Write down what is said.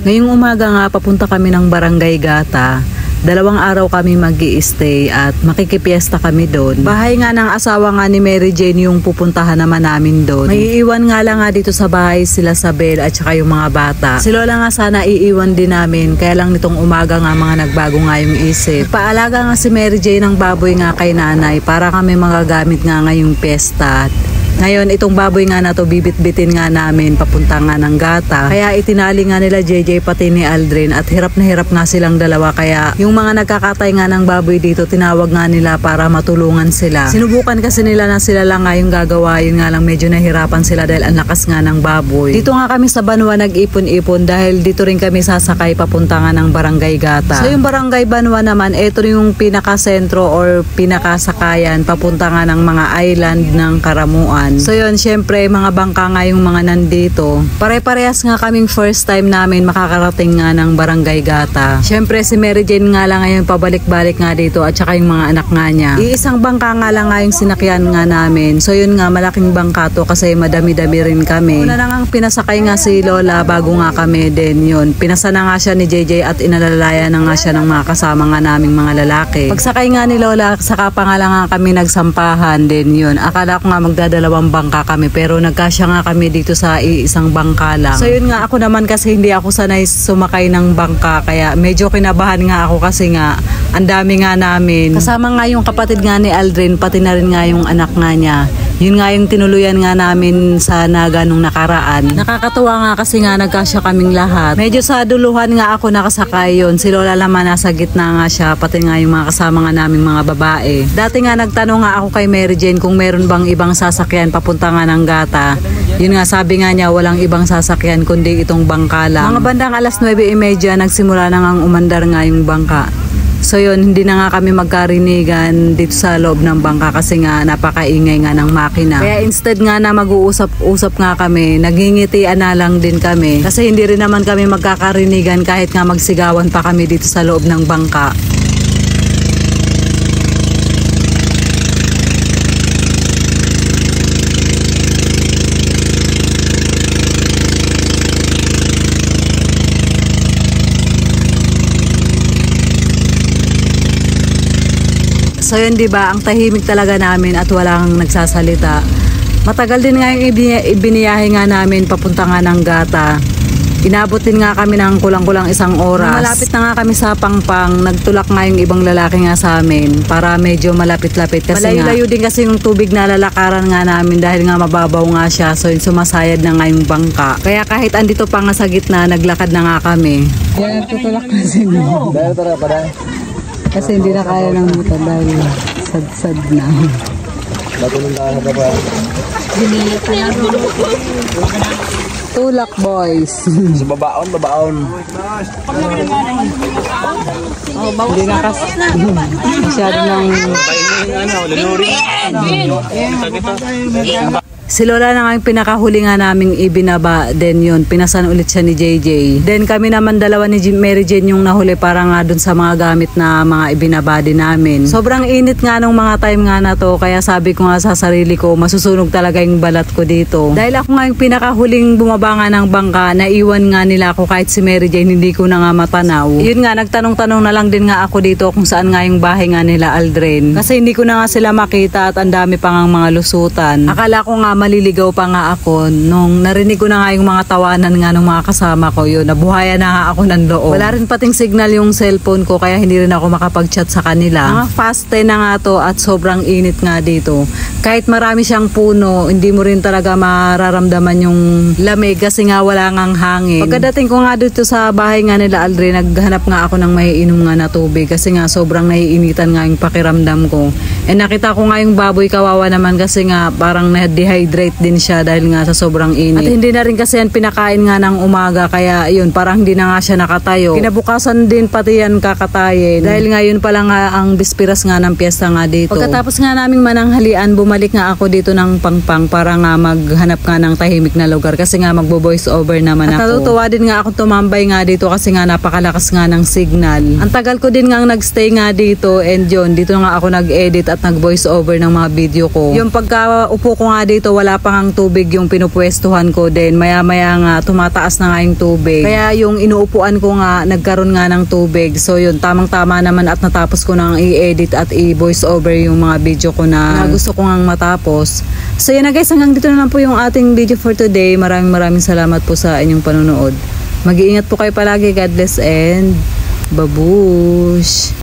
Ngayong umaga nga papunta kami ng Barangay Gata. 2 araw kami mag-i-stay at makikipiesta kami doon. Bahay nga ng asawa nga ni Mary Jane yung pupuntahan naman namin doon. May iiwan nga lang nga dito sa bahay sila Sabel at saka yung mga bata. Si Lola nga sana iiwan din namin, kaya lang nitong umaga nga mga nagbago nga yung isip. Paalaga nga si Mary Jane ng baboy nga kay nanay para kami magagamit nga ngayong pesta. Ngayon, itong baboy nga na to bibit-bitin nga namin papunta nga ng Gata. Kaya itinali nga nila JJ pati ni Aldrin at hirap na hirap nga silang dalawa. Kaya yung mga nagkakatay nga ng baboy dito, tinawag nga nila para matulungan sila. Sinubukan kasi nila na sila lang nga yung gagawa. Yun nga lang medyo nahirapan sila dahil ang lakas nga ng baboy. Dito nga kami sa Banwa nag-ipon-ipon dahil dito rin kami sasakay papunta nga ng Barangay Gata. So yung Barangay Banwa naman, ito yung pinaka-sentro or pinakasakayan papunta nga ng mga island ng Karamuan. So yun, syempre mga bangka nga yung mga nandito. Pare-parehas nga kaming first time namin makakarating nga ng Barangay Gata. Syempre si Mary Jane nga lang ngayon pabalik-balik nga dito at saka yung mga anak nga niya. Iisang bangka nga lang nga yung sinakyan nga namin. So yun nga, malaking bangka to kasi madami-dami rin kami. Una na nga pinasakay nga si Lola bago nga kami din yun. Pinasa na nga siya ni JJ at inalalaya na nga siya ng mga kasama nga naming mga lalaki. Pagsakay nga ni Lola, saka pa nga lang nga kami nagsampahan din yun. Akala ko nga magdadalawang bangka kami pero nagkasya nga kami dito sa isang bangka lang. So yun nga, ako naman kasi hindi ako sanay sumakay ng bangka kaya medyo kinabahan nga ako kasi nga ang dami nga namin. Kasama nga yung kapatid nga ni Aldrin pati na rin nga yung anak nga niya. Yun nga yung tinuluyan nga namin sa Naga nung nakaraan. Nakakatuwa nga kasi nga nagkasya kaming lahat. Medyo sa duluhan nga ako nakasakay yun. Si Lola naman nasa gitna nga siya, pati nga yung mga kasama nga naming mga babae. Dati nga nagtanong nga ako kay Mary Jane kung meron bang ibang sasakyan papunta nga ng Gata. Yun nga, sabi nga niya walang ibang sasakyan kundi itong bangka lang. Mga bandang alas 9:30 nagsimula na nga umandar nga yung bangka. So yun, hindi na nga kami magkarinigan dito sa loob ng bangka kasi nga napakaingay nga ng makina. Kaya instead nga na mag-uusap-usap nga kami, naghingitian na lang din kami. Kasi hindi rin naman kami magkakarinigan kahit nga magsigawan pa kami dito sa loob ng bangka. So yun, diba, ang tahimik talaga namin at walang nagsasalita. Matagal din nga yung ibiniyahe nga namin papunta nga ng Gata. Inabot din nga kami ng kulang-kulang 1 oras. Malapit na nga kami sa Pangpang, nagtulak nga yung ibang lalaki nga sa amin para medyo malapit-lapit kasi malayo-layo din kasi yung tubig na lalakaran nga namin dahil nga mababaw nga siya. So yun, sumasayad na nga yung bangka. Kaya kahit andito pa nga sa gitna, naglakad na nga kami. Yan, tutulak kasi mo. Dahil tara pa dahil. Kasi hindi na kaya ng motor dahil sad-sad na. Natulong na ka pa. Tulak, boys. Sa babaon. Hindi na kasi. Masyado ng... Si Lola na nga yung pinakahuli nga naming ibinaba din yun. Pinasan ulit siya ni JJ. Then kami naman dalawa ni Mary Jane yung nahuli para nga dun sa mga gamit na mga ibinaba din namin. Sobrang init nga nung mga time nga na to. Kaya sabi ko nga sa sarili ko, masusunog talaga yung balat ko dito. Dahil ako nga yung pinakahuling bumaba nga ng bangka, naiwan nga nila ako kahit si Mary Jane hindi ko na nga matanaw. Yun nga, nagtanong-tanong na lang din nga ako dito kung saan nga yung bahay nga nila Aldrin. Kasi hindi ko na nga sila makita at ang dami pa nga mga lusutan. Akala ko nga maliligaw pa nga ako nung narinig ko na nga yung mga tawanan nga ng mga kasama ko. Yun, nabuhayan na nga ako ng loob. Wala rin pating signal yung cellphone ko kaya hindi rin ako makapag-chat sa kanila. Mga fast 10 na nga to at sobrang init nga dito. Kahit marami siyang puno, hindi mo rin talaga mararamdaman yung lamig kasi nga wala ngang hangin. Pagkadating ko nga dito sa bahay nga nila Aldrin, naghanap nga ako ng maiinom nga na tubig kasi nga sobrang naiinitan nga yung pakiramdam ko. Nakita ko nga yung baboy, kawawa naman kasi nga parang na-dehydrate din siya dahil nga sa sobrang init. At hindi na rin kasi yan pinakain nga ng umaga kaya yun, parang hindi na nga siya nakatayo. Kinabukasan din pati yan kakatayin dahil nga yun pala nga ang bispiras nga ng piyesta nga dito. Pagkatapos nga naming mananghalian, bumalik nga ako dito ng Pangpang para nga maghanap nga ng tahimik na lugar kasi nga magbo-voice over naman ako. At natutuwa din nga ako tumambay nga dito kasi nga napakalakas nga ng signal. Ang tagal ko din nga nagstay nga dito and yun, dito nga ako nag-edit at nag-voice over ng mga video ko. Yung pagka upo ko nga dito, wala pa ngang tubig yung pinupwestuhan ko din. Maya-maya nga tumataas na nga yung tubig. Kaya yung inuupuan ko nga nagkaroon nga ng tubig. So yun, tamang-tama naman at natapos ko nang i-edit at i-voice over yung mga video ko na gusto ko ngang matapos. So yun na guys, hanggang dito na lang po yung ating video for today. Maraming salamat po sa inyong panonood. Mag-iingat po kayo palagi. God bless and babush!